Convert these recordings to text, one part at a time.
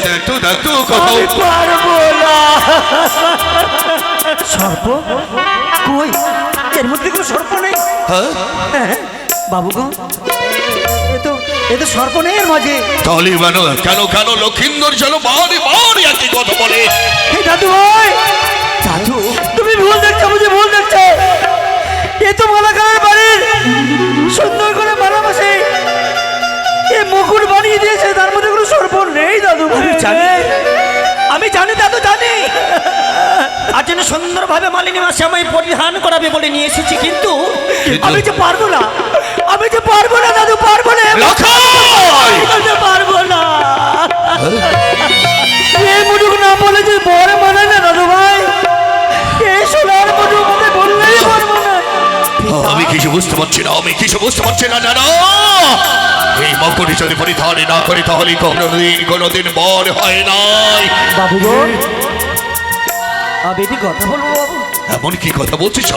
দেখতো দেখতো কোথাও আমি পারবো না। সর্প কই? এর মধ্যে কোনো সর্প নেই। হ্যাঁ হ্যাঁ, বাবু গো, এ তো সর্প নেই এর মাঝে। তাহলে কেন কেন লক্ষিন্দর যেন বাড়ি বাড়ি একই কথা বলে? এই দাদু ভাই, দাদু তুমি ভুল দেখছো, বুঝে ভুল দেখছো। এ তো মালাকারের বাড়ির সুন্দর করে মালা বসে এ মুকুট বানিয়ে দিয়েছে, তার মধ্যে কোনো সর্প নেই দাদু ভাই। আমি জানি দাদু, জানি। আজ জন্য সুন্দরভাবে মালিনী মাসে আমায় পরিধান করাবে বলে নিয়ে এসেছি, কিন্তু আমি যে পারবো না, আমি যে পারবো না দাদু, পারবো না, আমি যে পারবো না। এই মুটুক না বলে যে বরে মানায় না দাদু ভাই, এই সোনার মুটুক আমাকে বললেই পারবো না। আমি কিছু বুঝতে পারছি না, আমি কিছু বুঝতে পারছি না জানো। এই মকুটি যদি পরিধান না করি তাহলে কোনোদিন বর হয় নাই। বাবু গো, আমি কথা বলবো বাবু। এমন কি কথা বলছিস?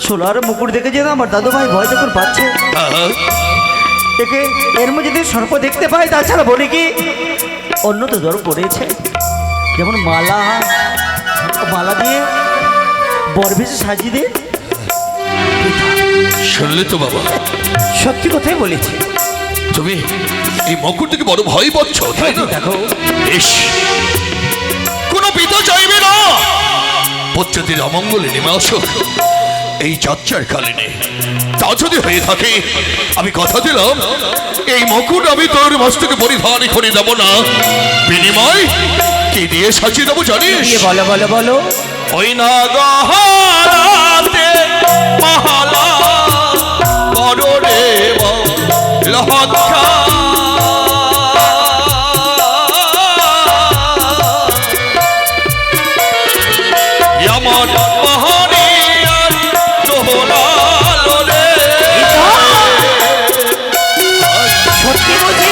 সোলার মুকুট দেখে যে আমার দাদু ভাই ভয় যখন পাচ্ছে, একে এর মধ্যে যদি সর্প দেখতে পাই, তাছাড়া বলি কি অন্য তো জ্বর পড়েছে, যেমন মালা দিয়ে বরবেশে সাজিয়ে দিয়ে। শুনলে তো বাবা, সত্যি কথাই বলেছি। তুমি এই মকুট থেকে বড় ভয় পাচ্ছ, তাই না? দেখো, বেশ, কোনো পিতা চাইবে না পশ্চাতের অমঙ্গলে নেমে আসুক এই যাত্রার কালীনে। তা যদি হয়ে থাকে, আমি কথা দিলাম এই মকুট আমি তোর মস্তকে পরিধান করে দেবো না। বিনিময় কি দিয়ে সাজিয়ে দেবো জানিস? বলো বলো বলো। ওই না গহরাতে মহালা বড় রে লহকা আমার মহানি আর দোহলালো রে। সত্যি বলছি।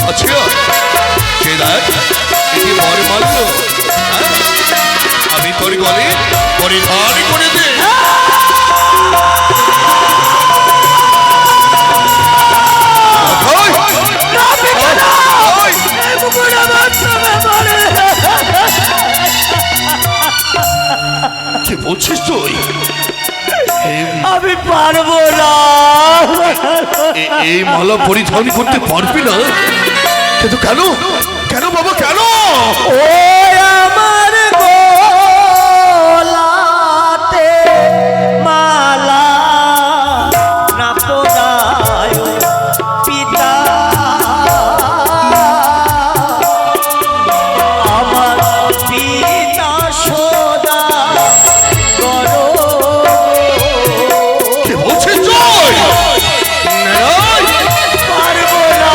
আচ্ছা, কে দেখ এটি বর মারল? আমি তোর গলে পরিধান করে দে। কি বলছিস তুই? আমি পারবো না। এই মালা পরিধান করতে পারবি না? কিন্তু কেন কেন বাবা, কেন? ও আমার গলাতে মালা না পরায় পিতা, আমার পিতা সদা করো। কি বলছিস তুই? পারবো না।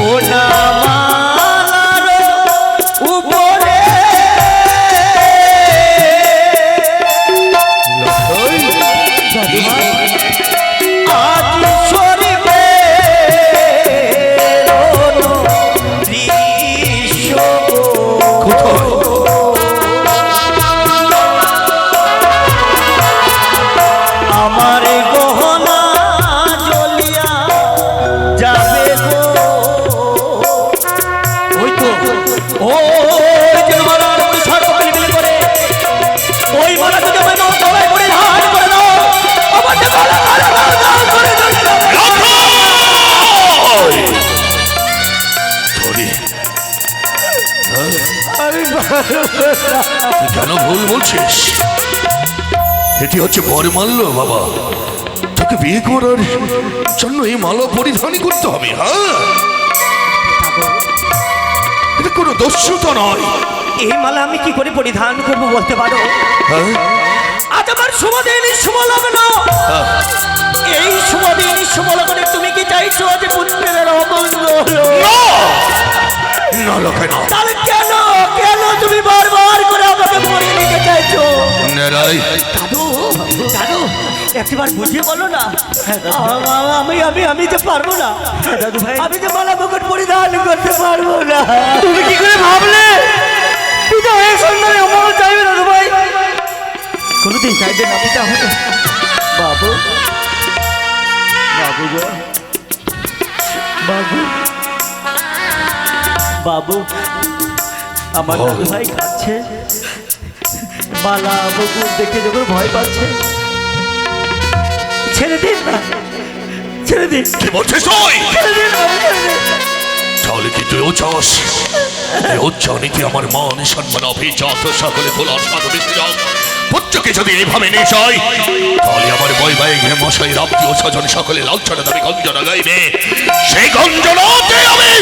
ও না মালার উপরে আজ সরিবে দৃশ্য। আমার গহনা জ্বলিয়া যাবে গো। ওই তো যে মালার উপরে সর্প কিলবিল করে, ওই মালা যদি আমার গলায় পরিধান করে দাও, আমার যে গলা করে চলে যাবে। তুই কেন ভুল বলছিস? এটি হচ্ছে বরমাল্য বাবা, তোকে বিয়ে করার জন্য এই মালা পরিধানই করতে হবে। হ্যাঁ, এটা কোনো দস্যুতা নয়। এই মালা আমি কি করে পরিধান করবো বলতে পারো? হ্যাঁ, আজ আমার শুভদিন শুভলগ্ন, এই শুভদিন শুভলগ্নে তুমি কি চাইছো যে পুত্রের অমঙ্গল হলো? না লোকে না। তাহলে কেন কেন তুমি বারবার করে আমাকে পড়িয়ে নিতে চাইছো? নারাই, দাদু দাদু একবার বুঝিয়ে বলো না। আমি আমি আমি যে পারবো না দাদু ভাই, আমি যে মালা মুকুট পরিধান করতে পারবো না। তুমি কি করে ভাবলে পিতা হয়ে সন্তানের অমঙ্গল চাইবে দাদু ভাই, কোনোদিন চাইবে না পিতা হয়ে। বাবু, বাবু গো, বাবু, বাবু, আমার দাদু ভাই কাঁদছে, মালা বকুল দেখে যখন ভয় পাচ্ছে। ছেড়ে দিন না, ছেড়ে দিন, কি বলছিস তুই? ছেড়ে দিন বাবু, ছেড়ে দিন। তাহলে কি তুইও চাস এই উচ্চারণীতে আমার মান সম্মান অভিজাত সকলে তোলার সাথে মিশে যাও? পুত্রকে যদি এইভাবে নিয়ে যাই তাহলে আমার বৈবাহিক মশাই আত্মীয় স্বজন সকলে লাঞ্ছনা দাবি গঞ্জনা গাইবে, সেই গঞ্জনাতে আমি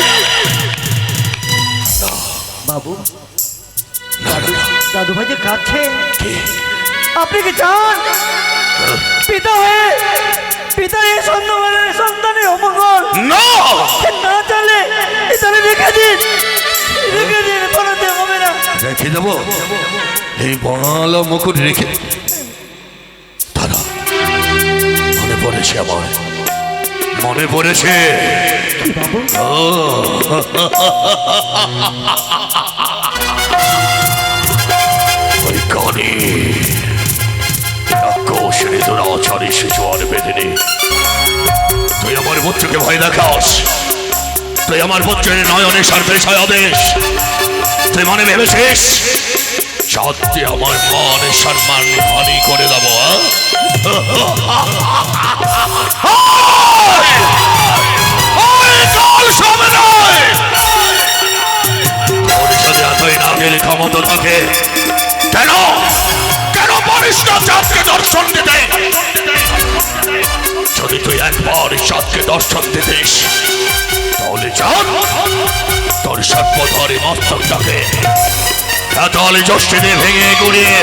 বাবু, না, না, না। দাদু ভাই যে কাঁদছে, কি? আপনি কি চান পিতা হয়ে, পিতা হয়ে সন্তানের অমঙ্গল না, না চলে? তাহলে রেখে দিন, রেখে দিন, কোনোতে হবে না। রেখে দেবো এই বড় মুকুট রেখে? দাদা, মনে পড়েছে আমার, মনে পড়েছে। বাবু, ও ওই কানে রাক্ষসের দুরাচারী শিশু আর বেঁধে তুই আমার পুত্রকে ভয় দেখাস, তুই আমার পুত্রের নয়নে সর্বের ছায়া দেশ, তুই মনে ভেবেছিস সত্যি আমার মান সম্মান হানি করে দেব? ক্ষমতা থাকে কেন? কেন পারিস না চাঁদকে দর্শন দিতে? যদি তুই একবার চাঁদকে দর্শন দিতিস তাহলে চাঁদ তোর সর্বধরে মস্তকটাকে তাহলে জ্যোষ্ঠী দিয়ে ভেঙে গুড়িয়ে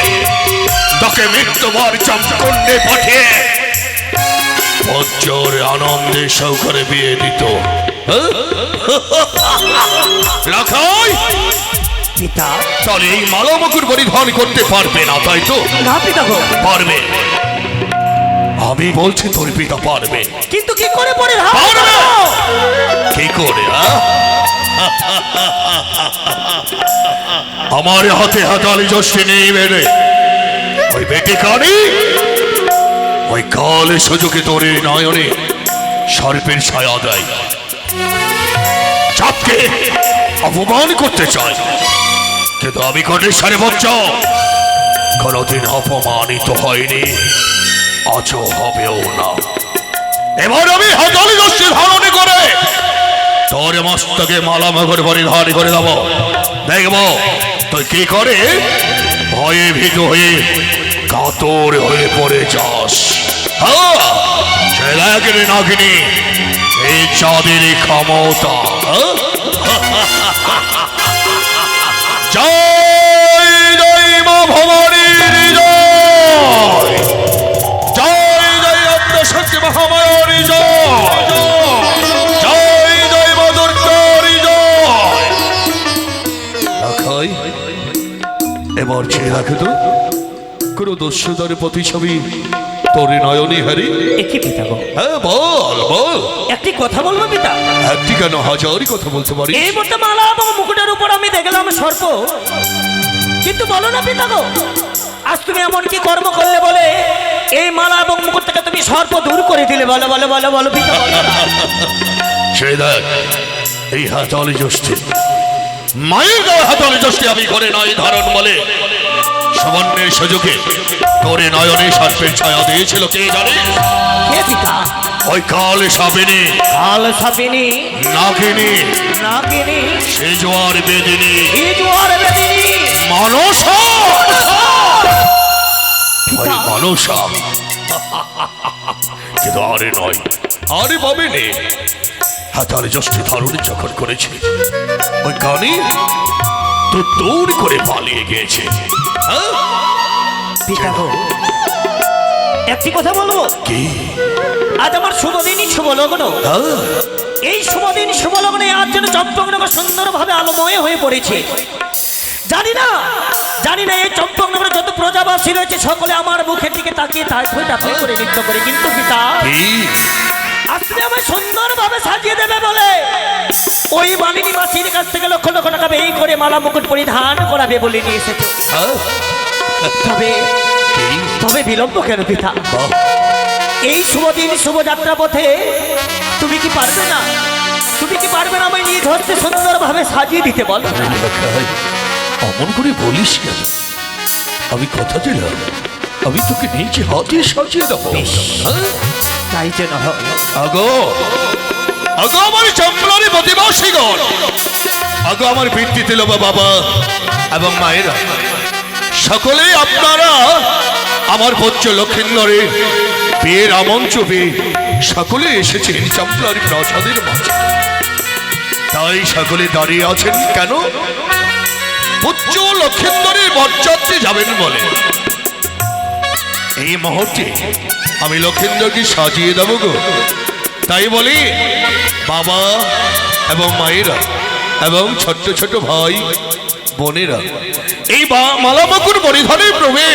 তাকে মৃত্যুভর চমকুণ্ডে পাঠিয়ে বজ্জর আনন্দে সৌকরে বিয়ে দিত। রাখাই পিতা, তাহলে এই মালামুকুট পরিধান করতে পারবে না, তাই তো? না পিতা গো, পারবে, আমি বলছি তোর পিতা পারবে। কিন্তু কি করে পরে পারবে কি করে? আমার হাতে হাতালি জ্যোষ্ঠী নেই বেড়ে ওই বেটি কানি ওই কালে সুযোগে তোর এই নয়নে সর্পের ছায়া দেয়, চাঁদকে অপমান করতে চায়, কিন্তু আমি কটেশ্বরে বচ্চ কোনদিন অপমানিত হয়নি, আজও হবেও না। এবার আমি হাতালি জ্যোষ্ঠী ধারণ করে তোর মস্তকে মালা মগর পরিধান করে দেবো, দেখবো তুই কি করে ভয়ে ভীত হয়ে কাতর হয়ে পড়ে যাস। সে দেখে নাকিনি এই চাঁদের ক্ষমতা। জয় জয় মা ভবানীর জয়, জয় জয় আদ্যশক্তি মহামায়ার জয়, জয় জয় মা দুর্গার জয়। রাখাই এবার চেয়ে রাখে তো কোনো দস্যুদার প্রতিছবি তোর নয়নী হারি। একই পিতা গো, হ্যাঁ বল বল, একটি কথা বলবো পিতা? একটি কেন হাজারই কথা বলতে পারি। এই মধ্যে মালা এবং মুকুটের উপর আমি দেখলাম সর্প, কিন্তু বলো না পিতা গো, আজ তুমি এমন কি কর্ম করলে বলে এই মালা এবং মুকুট থেকে তুমি সর্প দূর করে দিলে? বলো বলো বলো বলো পিতা, বলো না। সেই দেখ এই হাতালি জ্যোষ্ঠী মায়ের গায়ে হাতালি জ্যোষ্ঠী আমি করে নয় ধারণ বলে সামান্যের সুযোগে করে নয়নে সর্পের ছায়া দিয়েছিল কে জানে? কে পিতা? ওই কাল সাবিনী, কাল সাবিনী, নাগিনী, নাগিনী, সে জোয়ার বেদিনী, এই জোয়ার বেদিনী, মানসা। ওই মানসা কিন্তু আরে নয়, আরে ভাবেনি হাতালে জ্যোষ্ঠী ধারণ যখন করেছে ওই কানি তো দৌড় করে পালিয়ে গিয়েছে। পিতা গো, একটি কথা বলবো? কি? আজ আমার শুভ দিনই শুভ লগ্ন, এই শুভ দিন শুভ লগ্নে আজ যেন চম্পকনগর সুন্দরভাবে আলোময় হয়ে পড়েছে। জানি না এই চম্পকনগরে যত প্রজাবাসী রয়েছে সকলে আমার মুখের দিকে তাকিয়ে তাই করে নৃত্য করে, কিন্তু পিতা কি? আজ তুমি আমায় সুন্দরভাবে সাজিয়ে দেবে বলে ওই মালিনী মাসির কাছ থেকে লক্ষ লক্ষ টাকা ব্যয় করে মালা মুকুট পরিধান করাবে বলে নিয়ে এসেছো। হ্যাঁ? তবে এই, তবে বিলম্ব কেন পিতা? বাহ, এই শুভ দিন শুভ যাত্রা পথে তুমি কি পারবে না? তুমি কি পারবে না আমায় নিজ হস্তে সুন্দরভাবে সাজিয়ে দিতে বলো? এলাকায় অমন করে বলিস কেন? আমি কথা দিলাম আমি তোকে নিজে হাতে সাজিয়ে দেবো। বেশ। হ্যাঁ? তাই যেন হয়। আগো আগো আমার চম্পলারি প্রতিবাসীগণ, আগো আমার পিতৃ লোবা বাবা এবং মায়েরা, সকলেই আপনারা আমার পুত্র লক্ষিন্দরে বিয়ের আমন্ত্র পেয়ে সকলে এসেছেন চম্পলারি প্রাসাদের মাঝে। তাই সকলে দাঁড়িয়ে আছেন কেন? পুত্র লক্ষিন্দরের বরযাত্রী যাবেন বলে। এই মুহূর্তে আমি লক্ষিন্দরকে সাজিয়ে দেবো গো। তাই বলি বাবা এবং মায়েরা এবং ছোট্ট ছোট ভাই বোনেরা, এই মালামকুর পরিধানের প্রভে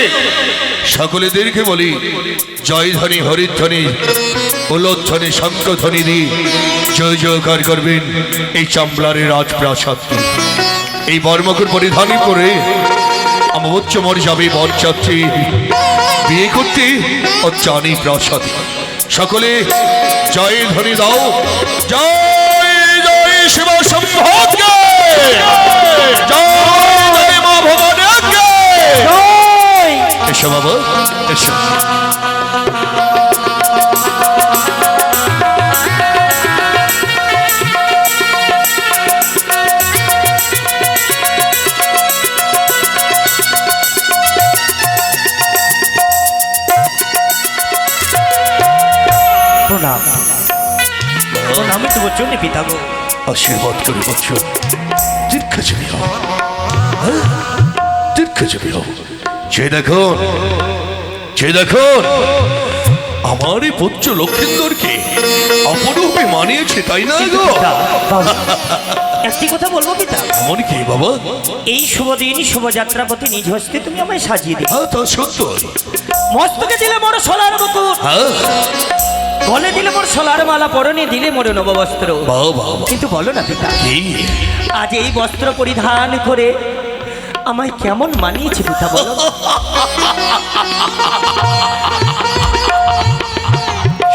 সকলেদেরকে বলি জয়ধ্বনি হরিধ্বনি উলোধ্বনি শঙ্খধ্বনি দিয়ে জয় জয়কার করবেন এই চাম্বলারের রাজপ্রাসাদকে। এই বর্মকুর পরিধানই করে আমার উচ্চ মর্যাদা বরযাত্রী বিয়ে করতে ও জানি প্রাসাদে। সকলে জয় ধ্বনি দাও, জয় জয় শিব শম্ভকে, জয় মা ভবানীকে। এসো বাবা এসো। প্রণাম প্রণাম তোমার জন্য পিতা গো। আশীর্বাদ করে বৎস, দীর্ঘজীবী হও, হ্যাঁ? দীর্ঘজীবী হও। যে দেখুন যে দেখুন আমার এই পুত্র লক্ষিন্দরকে অপরূপে মানিয়েছে, তাই না গো? পিতা, বাবু, একটি কথা বলবো পিতা? এমন কি বাবা? এই শুভ দিন শুভযাত্রা পথে নিজ হস্তে তুমি আমায় সাজিয়ে দিবে। হ্যাঁ তা সত্য। মস্তকে দিলে মোর সোলার মুকুট, হ্যাঁ গলে দিলে মোর সোলার মালা, পরনে দিলে মোর নববস্ত্র। বাবা কিন্তু বলো না পিতা, কি আজ এই বস্ত্র পরিধান করে আমায় কেমন মানিয়েছে পিতা বলো?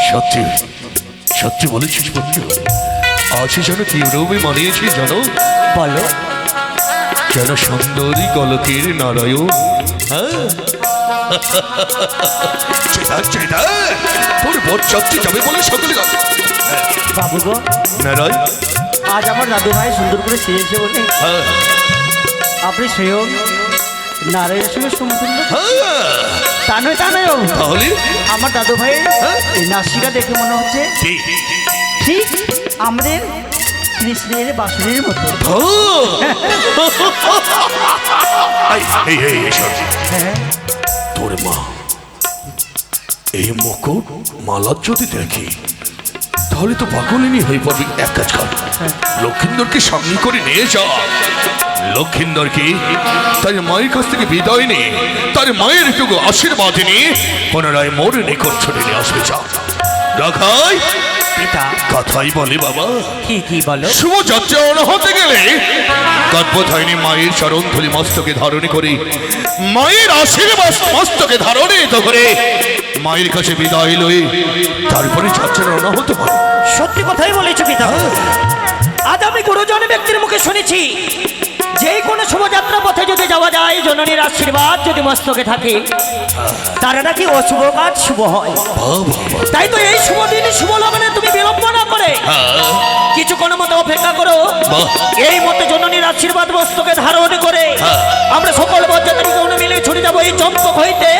সত্যি সত্যি বলেছিস পুত্র, আজ যেন কি রূপে মানিয়েছিস জানো? বলো। যেন সুন্দরী গলকের নারায়ণ। হ্যাঁ তোর বরযাত্রী যাবে বলে সকলে যাবে। বাবু গো, নারায়ণ, আজ আমার দাদু ভাই সুন্দর করে সেরেছে বলে হ্যাঁ আপনি স্বয়ং নারায়ণের সঙ্গে সমতুল্য। হ্যাঁ, তা নয় বাবু। তাহলে আমার দাদু ভাইয়ের এই নাসিকা দেখে মনে হচ্ছে কি? ঠিক আমাদের কৃষ্ণের বাসুরের মতো। এই এই এই শোন, হ্যাঁ তোর মা এই মুকুট মালা যদি দেখি তাহলে তো পাগলিনী হয়ে পড়বি। এক কাজ কর, লক্ষিন্দরকে সঙ্গে করে নিয়ে যা। লক্ষিন্দরকে তার মায়ের কাছ থেকে বিদায় নিয়ে তার মায়ের একটু আশীর্বাদ নিয়ে পুনরায় মোর নিকট ছুটে নিয়ে আসবে। যা রাখাই পিতা, কথাই বলে বাবা, কি কি বলো? শুভ যাত্রা হতে গেলে গর্ভধারিণী মায়ের চরণ ধরি মস্তকে ধারণ করি, মায়ের আশীর্বাদ মস্তকে ধারণে করে মায়ের কাছে বিদায় লই, তারপরে যাত্রা রওনা হতে পারে। সত্যি কথাই বলেছো পিতা। আজ আমি গুরুজন ব্যক্তির মুখে শুনেছি যে কোনো শুভযাত্রা পথে যদি যাওয়া যায়, জননীর আশীর্বাদ যদি মস্তকে থাকে, তারা নাকি অশুভ কাজ শুভ হয়। তাই তো এই শুভ দিনে শুভ লগ্নে তুমি বিলম্ব না করে কিছুক্ষণ মতো অপেক্ষা করো। এই মতে জননীর আশীর্বাদ মস্তকে ধারণ করে আমরা সকল বরযাত্রীগণ মিলে ছুটে যাবো এই চম্পক হইতে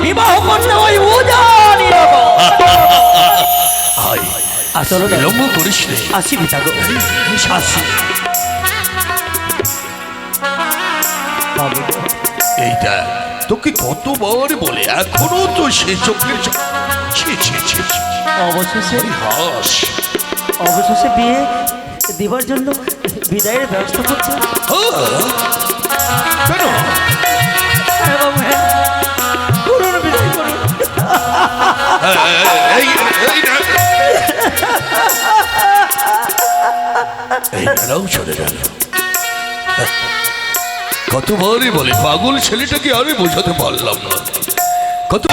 বিবাহ করতে ওই উজানি নগর। আসলে বিলম্ব করিস রে। আসি পিতা গো, আসি। বাবু গো, এইটা তোকে কতবার বলে এখনো তো সে চোখের ছি ছি ছি ছি। অবশেষে হাস অবশেষে বিয়ে দেবার জন্য বিদায়ের ব্যবস্থা করছে। কেন? হ্যাঁ বাবু, হ্যাঁ। করুন, বিদায় করুন। এই এই না এই মেলাও চলে গেল। কতবারই বলে পাগল ছেলেটাকে আমি বোঝাতে পারলাম না। কত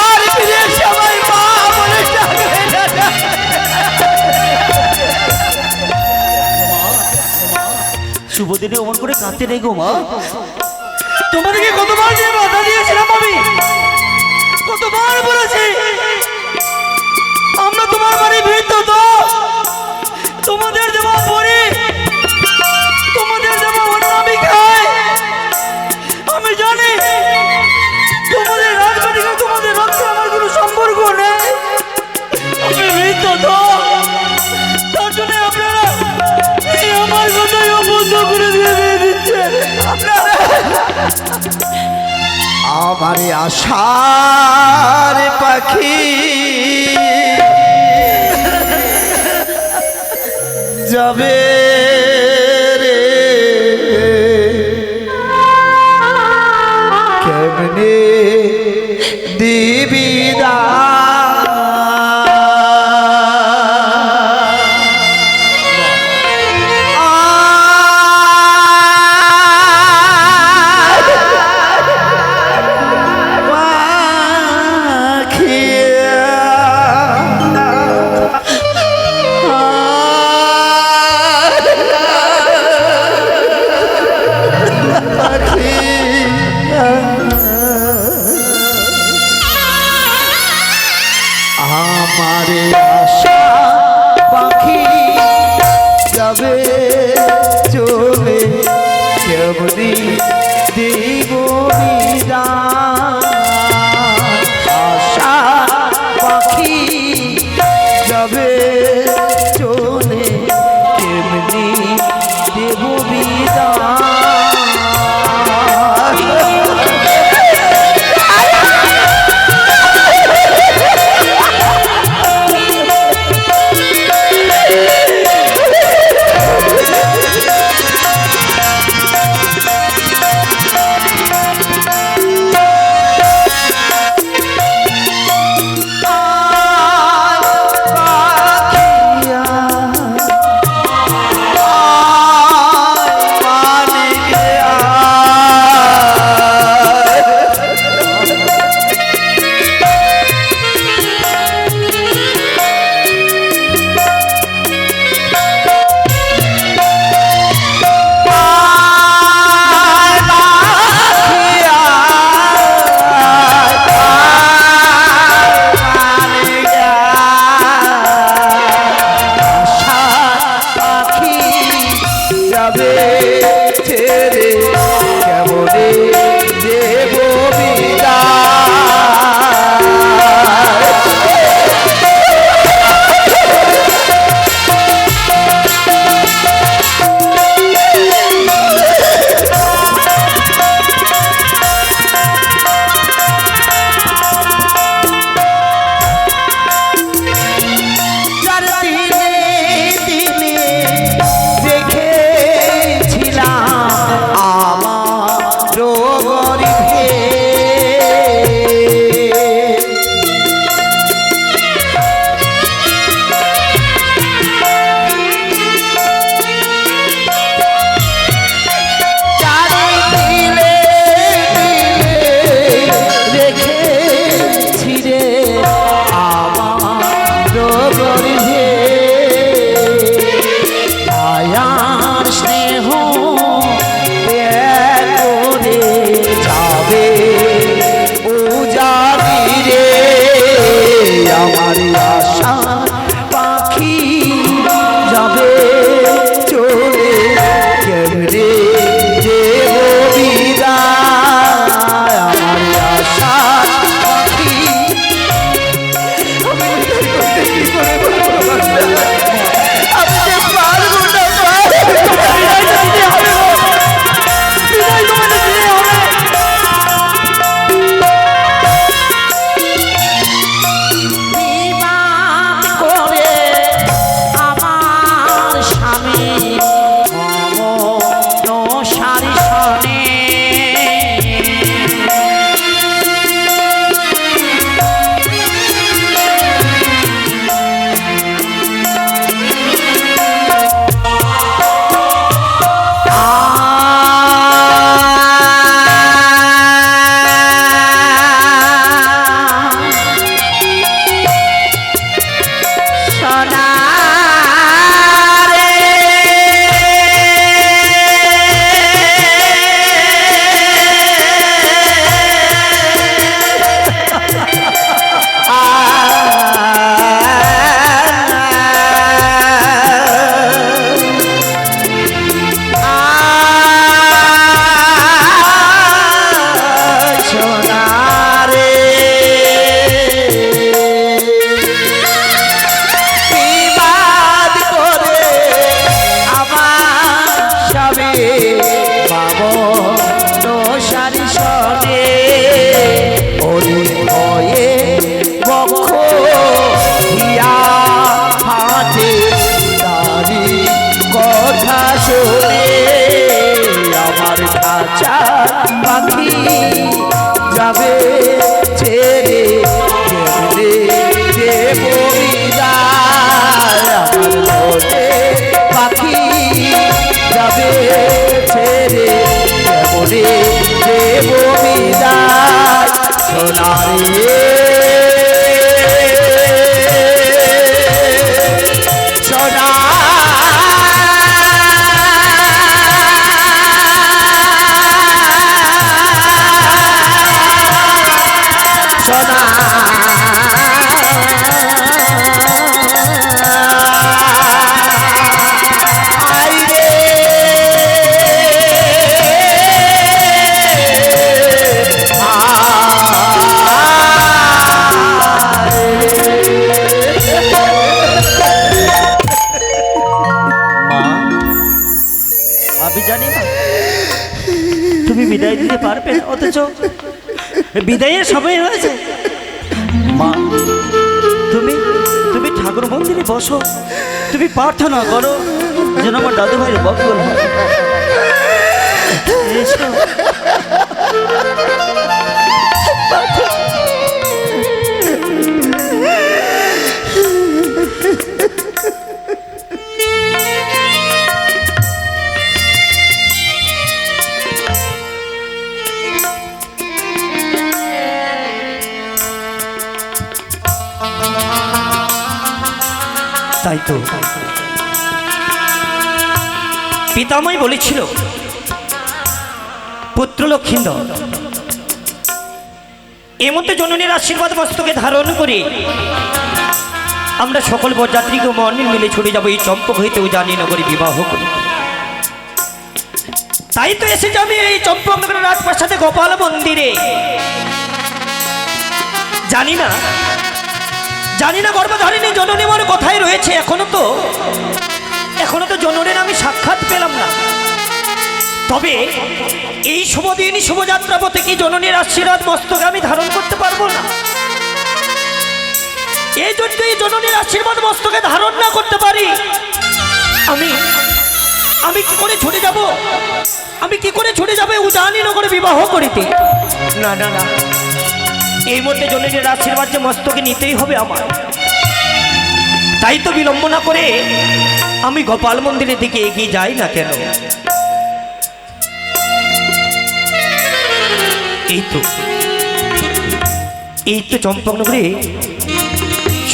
আর ফিরে এসে আমায় মা বলে ডাকবে না। শুভ দিনে অমন করে কাঁদতে নেই গো মা। তোমাদেরকে কতবার যে বাধা দিয়েছিলাম আমি, কতবার বলেছি আমরা তোমার বাড়ি ভিড়ত তো, তোমাদের দেওয়া পরে তোমাদের দেওয়া অন্য আমি খাই। আমি জানি তোমাদের রাজবাড়িকে তোমাদের রক্তে আমার কোনো সম্পর্ক নেই। আমি মৃত তো, তার জন্য আপনারা এই আমার কথাই অবন্ধ করে দিয়ে দিচ্ছে। আমার আশার পাখি যাবে রে কেমনে দিবি দা আমারে আশা পাখি যাবে চলে কেমনি দিব বিদায়। আশা পাখি যাবে চলে কেমনি দেব বিদায়। সোনারে সোনা আমি জানি না তুমি বিদায় দিতে পারবে না, অথচ বিদায়ের সময় হয়েছে। মা তুমি তুমি ঠাকুর মন্দিরে বসো, তুমি প্রার্থনা করো যেন আমার দাদু ভাইয়ের মঙ্গল হয়। এসো। তাই তো পিতামহ বলেছিল পুত্র লক্ষিন্দর এর মধ্যে জননীর আশীর্বাদ মস্তকে ধারণ করে আমরা সকল বরযাত্রীকে মন মিলে ছুটে যাবো এই চম্পক হইতে উজানি নগরী বিবাহ করি। তাই তো এসে যাবে এই চম্পক নগরের রাজপ্রাসাদে গোপাল মন্দিরে। জানি না গর্ভধারিণী জননী মনে কোথায় রয়েছে। এখনো তো জননীর আমি সাক্ষাৎ পেলাম না। তবে এই শুভদিন শুভযাত্রা পথে কি জননীর আশীর্বাদ মস্তকে আমি ধারণ করতে পারবো না? এই জন্য এই জননীর আশীর্বাদ মস্তকে ধারণ না করতে পারি আমি কি করে ছুটে যাব? আমি কি করে ছুটে যাবে উজানি নগরে বিবাহ করিতে? না না না, এই মধ্যে জননীর আশীর্বাদ যে মস্তকে নিতেই হবে আমার। তাই তো বিলম্ব না করে আমি গোপাল মন্দিরের দিকে এগিয়ে যাই না কেন। এই তো চম্পকনগরে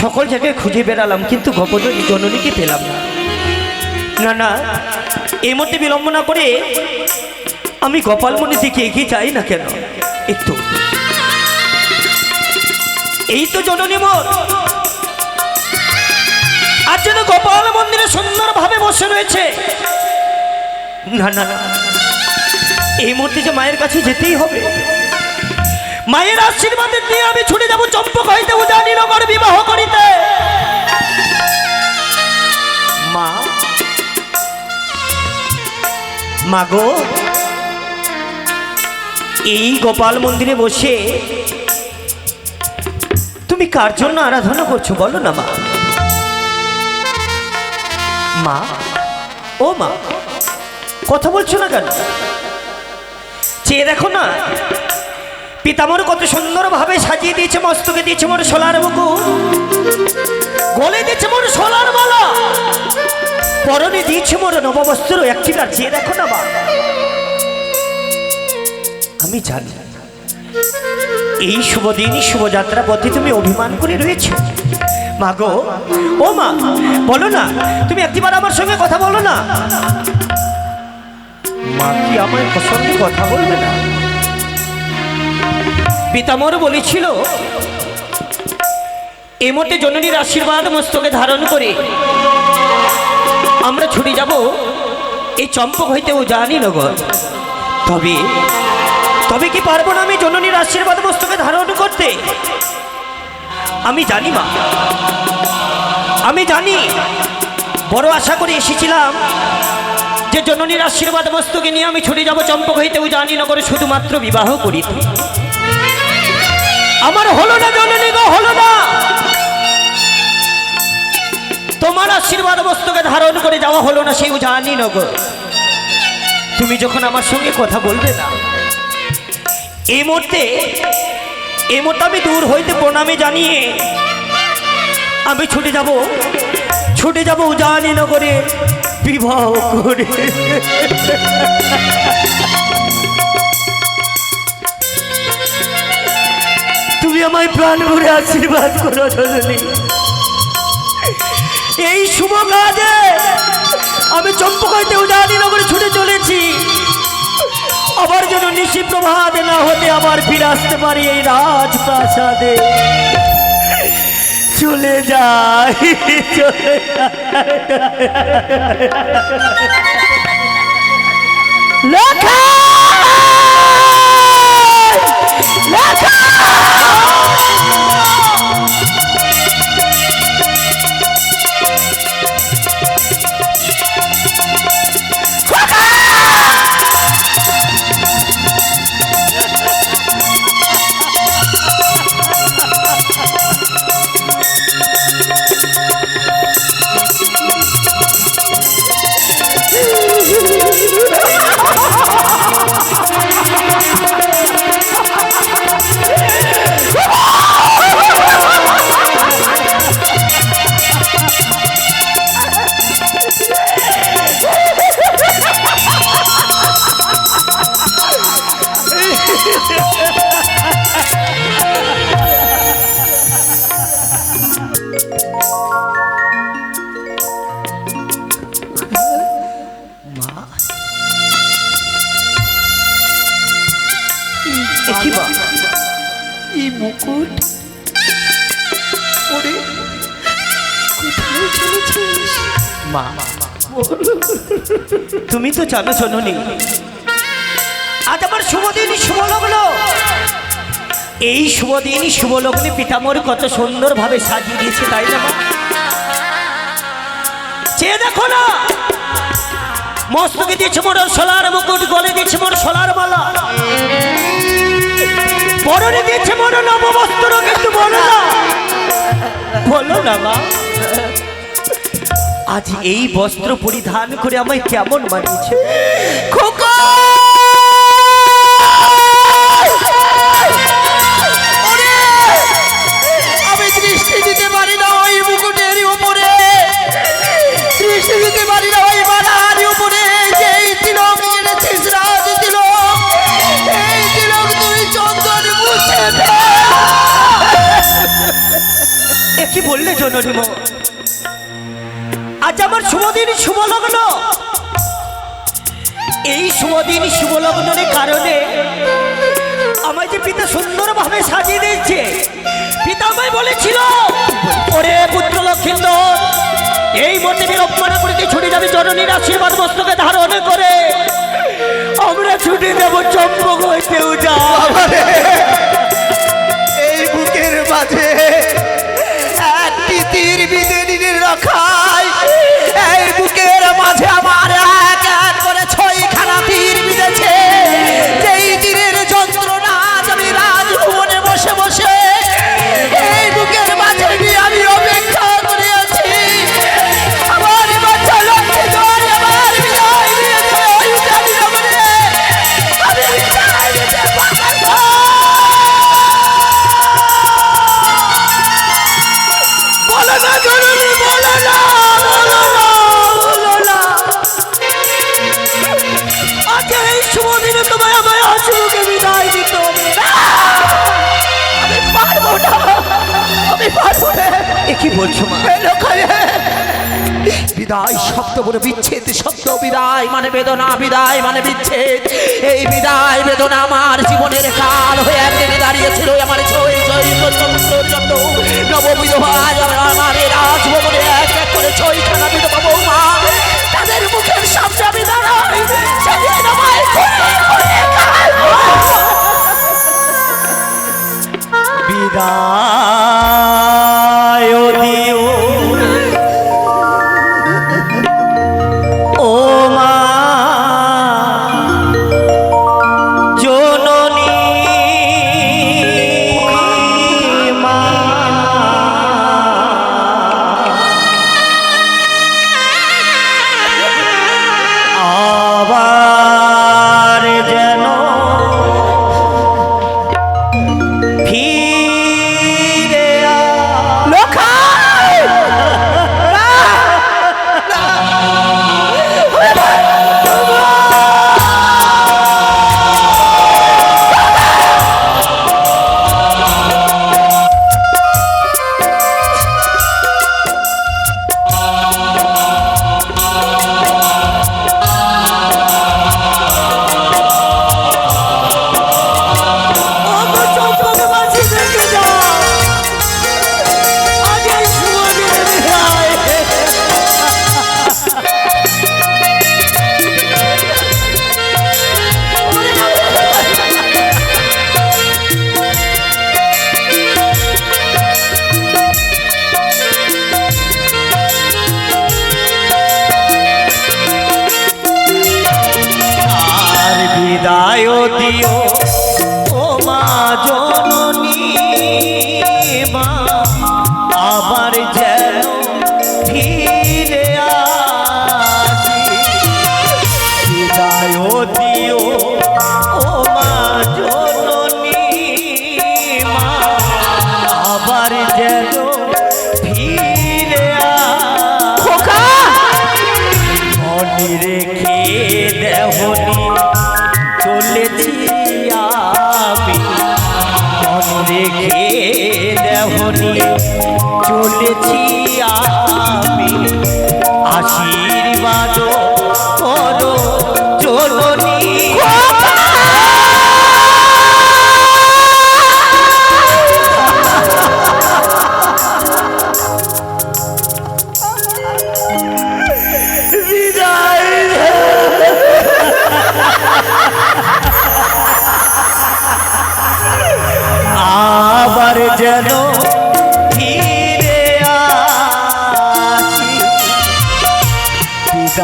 সকল জায়গায় খুঁজে বেড়ালাম, কিন্তু গোপন জননীকে পেলাম না। না না, এই মধ্যে বিলম্ব না করে আমি গোপাল মন্দির দিকে এগিয়ে যাই না কেন। এই তো জননী মোর আজ যেন গোপাল মন্দিরে সুন্দরভাবে বসে রয়েছে। না না না, এই মুহূর্তে যে মায়ের কাছে যেতেই হবে। মায়ের আশীর্বাদের দিয়ে আমি ছুটে যাব চম্পক হইতে উজানি নগর বিবাহ করিতে। মা গো, এই গোপাল মন্দিরে বসে তুমি কার জন্য আরাধনা করছো বলো না মা? মা, ও মা, কথা বলছো না কেন? চেয়ে দেখো না, পিতামহ কত সুন্দরভাবে সাজিয়ে দিয়েছে, মস্তকে দিয়েছে মোর সোলার মুকুট, গলে দিয়েছে মোর সোলার মালা, পরনে দিয়েছে মোর নববস্ত্র একটিটা। চেয়ে দেখো না মা। আমি জানি এই শুভদিন শুভযাত্রা পথে তুমি অভিমান করে রয়েছে। মা গো, ও মা, বলো না, তুমি একটিবার আমার সঙ্গে কথা বলো না। মা কি আমার সঙ্গে কথা বলবে না? পিতামহ বলেছিল এই মুহূর্তে জননীর আশীর্বাদ মস্তকে ধারণ করে আমরা ছুটে যাব এই চম্পক হইতে উজানি নগর। তবে কি পারবো না আমি জননীর আশীর্বাদ মস্তকে ধারণ করতে? আমি জানি মা, আমি জানি। বড় আশা করে এসেছিলাম যে জননীর আশীর্বাদ মস্তকে নিয়ে আমি ছুটে যাব চম্পক হইতে উজানি নগরে শুধুমাত্র বিবাহ করিতে। আমার হলো না জননী গো, হলো না। তোমার আশীর্বাদ মস্তকে ধারণ করে যাওয়া হলো না সেই উজানি নগর। তুমি যখন আমার সঙ্গে কথা বলবে না, এই মুহূর্তে আমি দূর হইতে প্রণামে জানিয়ে আমি ছুটে যাব উজানি নগরে বিবাহ করে। আমায় প্রাণ ভরে আশীর্বাদ করো জননী। এই শুভ কাজে আমি চম্পকাইতে উদয়নগরে ছুটে চলেছি, আবার যেন নিশি প্রভাত না হতে আবার ফিরে আসতে পারি এই রাজপ্রাসাদে। চলে যাই, চলে লেখা লেখা এই মুকুট ওরে কোথায় চলেছিস? মা, তুমি তো জানো জননী, আজ আমার শুভ দিন শুভ লগ্ন। এই শুভ দিন শুভ লগ্নে পিতামর কত সুন্দরভাবে সাজিয়ে দিয়েছে, তাই না মা? চেয়ে দেখো না, মস্তকে দিয়েছে মোর সোলার মুকুট, গলে দিয়েছে মোর সোলার মালা, পরনে দিয়েছে মোর নববস্ত্র। কিন্তু বলো না, বলো না মা, আজ এই বস্ত্র পরিধান করে আমায় কেমন মানিয়েছে? খোকা আমি দৃষ্টি দিতে পারি না ওই মুকুটের উপরে, দৃষ্টি দিতে পারি না ওই মালার উপরে। যেই তিলক এনেছিস রাজ তিলক, এই তিলক তুই চন্দন মুছে দে। এ কি বললে জননী মা? আজ আমার শুভ দিন শুভ লগ্ন। এই শুভ দিন শুভ লগ্নের কারণে আমায় যে পিতা সুন্দরভাবে সাজিয়ে দিয়েছে। পিতা আমায় বলেছিল, ওরে পুত্র লক্ষিন্দর, এই মতে বিরোপমানা করিতে ছুটে যাবে জননীর আশীর্বাদ মস্তকে ধারণ করে। আমরা ছুটে যাব চম্পক হইতে উঠা। এই বুকের মাঝে একটি তীর বিঁধে নিয়ে রাখাই, এই বুকের মাঝে আমার এক এক করে 6খানা তীর বিঁধেছে। যেই তীরের যন্ত্রণা আমি রাজভবনে বসে বসে এই বুকের মাঝে আমি অপেক্ষা করে আছি। আমার বাচ্চা লক্ষ্মী ধর আমার বিদায় দিয়ে দেবে ওই উদয়নগরে। আমি বিদায় দিতে পারবো না। বলো না জননী, বলো না, বলো না, বলো না। আজ এই শুভ দিনে তোমায় আমায় অশুভকে বিদায় দিতে হবে। না, আমি পারবো না, আমি পারবো না। এ কি বলছো মা? বিদায় শব্দ বলে বিচ্ছেদ শব্দ, বিদায় মানে বেদনা, বিদায় মানে বিচ্ছেদ। এই বিদায় বেদনা আমার জীবনের কাল হয়ে একদিনে দাঁড়িয়েছিল। আমার নববিধবা আমার রাজভবনে এক এক করে 6খানা বিধবা বৌমা, তাদের মুখের সামনে আমি দাঁড়াই। সেদিন আমায় খুঁড়ে খুঁড়ে খাওয়াবো। বিদায় দিও ও মা জননী, মা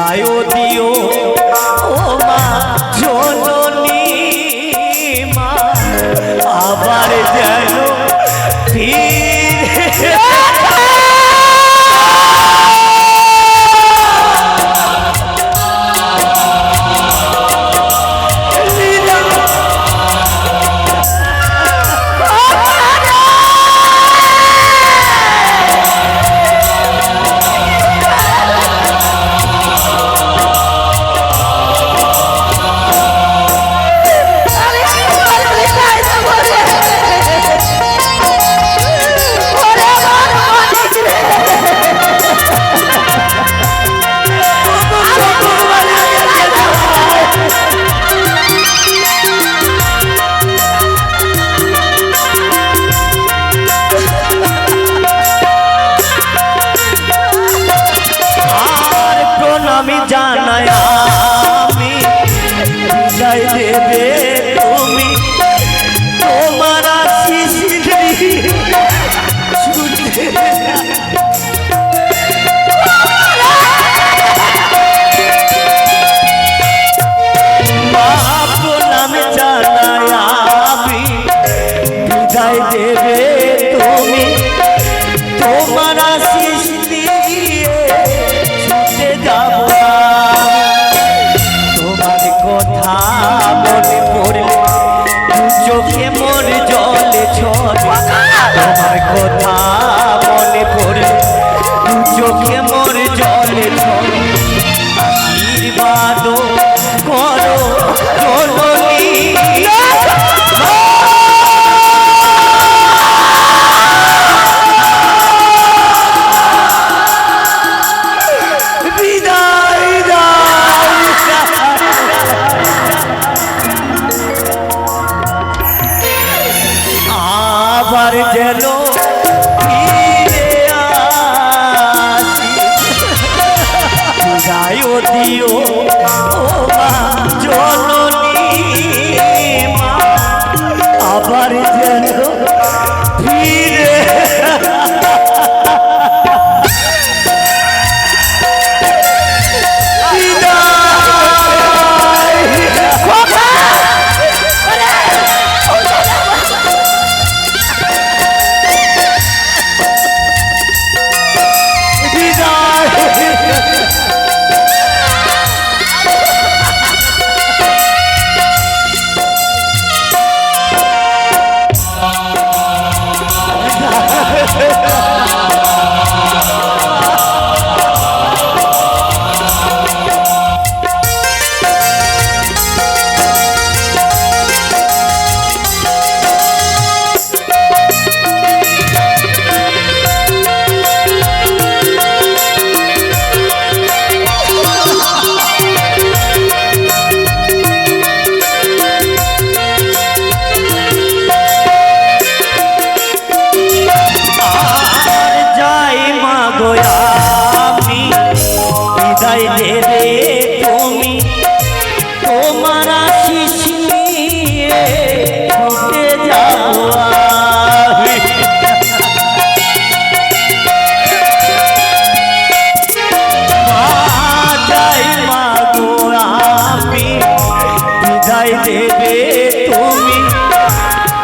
বিদায় দিও ও মা জননী মা আবার যেন ফিরে আমি জানাই আমি বিদায় দেবে তুমি তোমার আশিস ছুটে মা প্রণাম জানাই আমি বিদায় দেবে তুমি তোমার আশিস দিয়ে ছুটে যাব তোমার কথা মনে পড়লে চোখে মোর জলে ছড়ে তোমার কথা মনে পড়লে চোখে মোর জলে ছড়ে আশীর্বাদ করো জননী আবার যেন ফিরে আসি বিদায় দিও ও মা জননী মা আবার যেন ফিরে বিদায় দেবে তুমি তোমার আশিস নিয়ে ছুটে যাব আমি যাই মা গো আমি বিদায় দেবে তুমি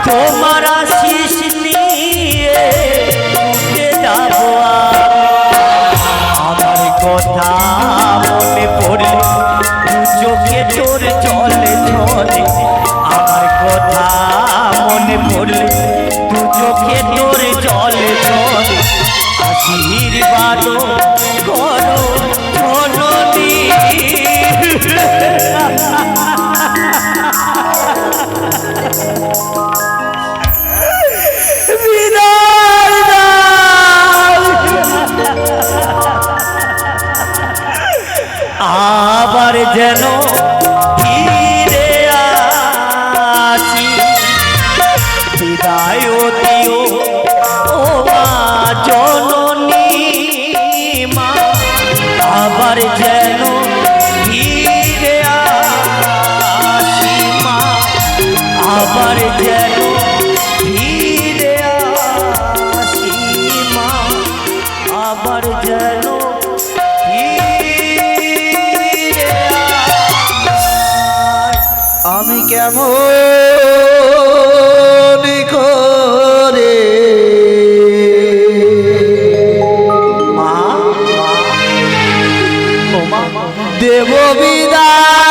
তোমার আশিস নিয়ে ছুটে যাব আমার কথা মনে পড়লে চোখে তোর জলে ছলে আমার কথা মনে পড়লে দু চোখে তোর জলে ছলে আশীর্বাদ করো জননী বিদায় দাও আবার যেন ফিরে আসি বিদায় দিও ও মা জননী মা আবার যেন ফিরে আসি মা আবার যেন ফিরে আসি মা আবার যেন ফিরে আমি কেমন করে মা দেব বিদায়